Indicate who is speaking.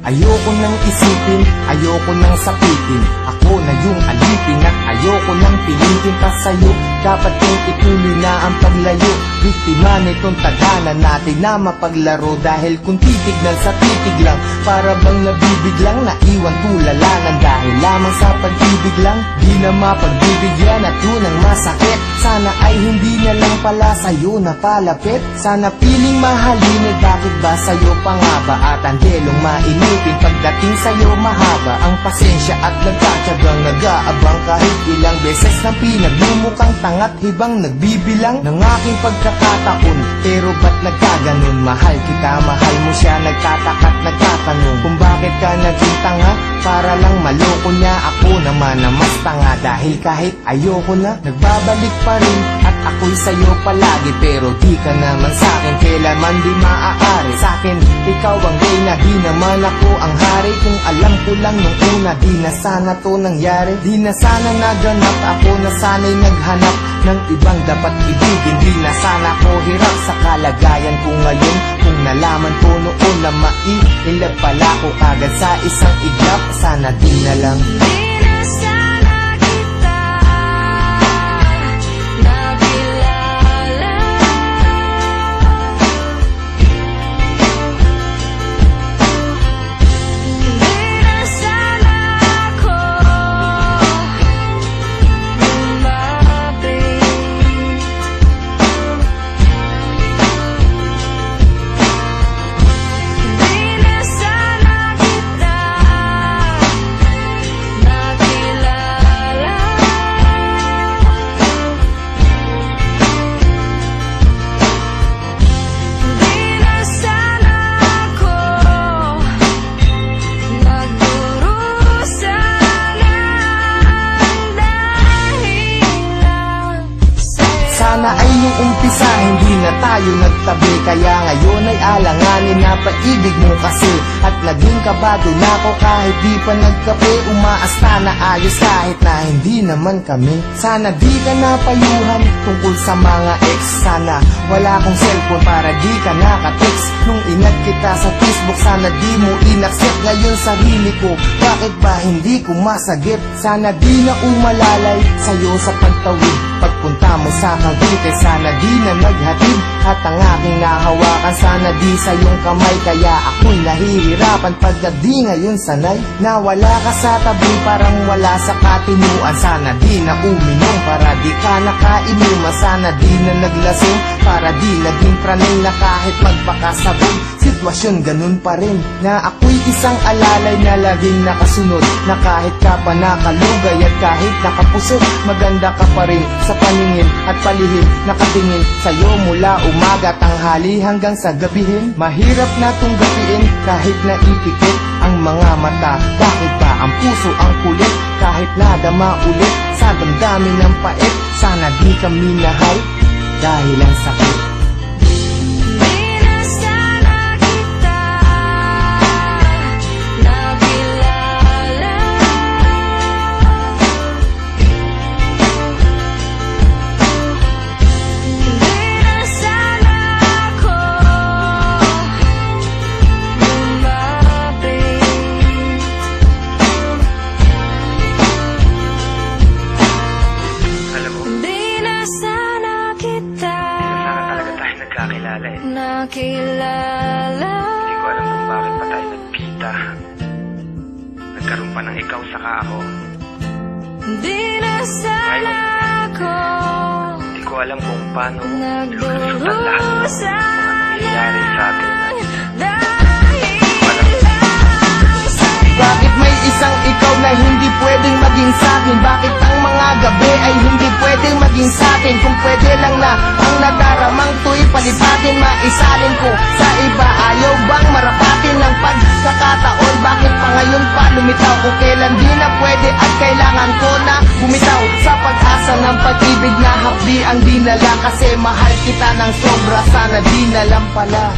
Speaker 1: Ayoko nang isipin, ayoko nang sapitin. Ako na yung alipin at ayoko nang pilitin pa sa'yo. Dapat kong ituloy na ang paglayo. Biktima nitong tadhana natin na mapaglaro. Dahil kung titignan sa titig lang, para bang nabibiglang naiwan tulalanan. Dahil lamang sa pag-ibig lang, di na mapagbibigyan at yun ang masakit. Sana ay hindi na lang pala sa'yo napalapit. Sana piling mahalin, bakit ba sa'yo pa nga ba? At ang delong mainipin pagdating sa'yo mahaba ang pasensya at nagkatsagang nag-aabang. Kahit ilang beses nang pinaglumukhang tangat hibang nagbibilang ng aking pagkakataon. Pero ba't nagkaganon? Mahal kita, mahal mo siya, nagtatakat nagtatanong kung bakit ka naging tanga para lang maloko niya. Ako naman na mas tanga dahil kahit ayoko na nagbabalik pa rin at ako'y sa'yo palagi. Pero di ka naman sa'kin kailanman di maaari. Sa'kin ikaw ang reyna, di naman ako ang hari. Kung alam ko lang nung una, di na sana to nangyari. Di na sana naganap, ako na sana'y naghanap ng ibang dapat ibigin. Di na sana ko hirap sa kalagayan ko ngayon. Kung nalaman ko noon na maiilag pala ko kagad sa isang iglap, sana di na lang. Sana ay yung umpisa, hindi na tayo nagtabi. Kaya ngayon ay alanganin na pag-ibig mo kasi. At naging kabado na ako kahit di pa nagkape. Umaasta na ayos kahit na hindi naman kami. Sana di ka napayuhan tungkol sa mga ex. Sana wala akong cellphone para di ka nakatext. Nung inag kita sa Facebook, sana di mo inaccept. Ngayon sarili ko, bakit ba hindi ko masagip? Sana di na umalalay sa'yo sa pagtawid. Pagpunta mo sa Cavite, sana di na naghatid. At ang aking nahawakan, sana di sa iyong kamay. Kaya ako'y nahihirapan pagka di ngayon sanay. Na wala ka sa tabi, parang wala sa katinuan. Sana di na uminom para di ka nakainuman. Sana di na naglasing para di naging pranay. Na kahit magpakasabog, sitwasyon ganun pa rin. Na ako'y isang alalay na laging nakasunod. Na kahit ka pa nakalugay at kahit nakapusot, maganda ka pa rin sa paningin at palihim. Nakatingin sa'yo mula umaga, tanghali hanggang sa gabihin. Mahirap na tong gapiin kahit naipikit ang mga mata. Bakit ba ang puso ang kulit kahit nadama ulit sa damdamin ng pait? Sana di kami nahal dahil ang sakit.
Speaker 2: Nakilala.
Speaker 3: Hindi ko alam kung bakit pa tayo nagkita. Nagkaroon pa ng ikaw saka ako.
Speaker 2: Di na sana ako.
Speaker 3: Hindi ko alam kung paano lulusutan lahat ng mga nangyayari sa atin.
Speaker 1: Bakit may isang ikaw na hindi pwedeng maging sa'kin? Bakit ang mga gabi ay hindi pwedeng maging sa'tin? Kung pwede lang na ang nadaramang to'y palipatin, maisalin ko sa iba. Ayaw bang marapatin ng pagkakataon? Bakit pa ngayon pa lumitaw? Kung kailan di na pwede at kailangan ko na bumitaw sa pag-asa ng pag-ibig na hapdi ang dinala. Kasi mahal kita ng sobra, sana di na lang pala.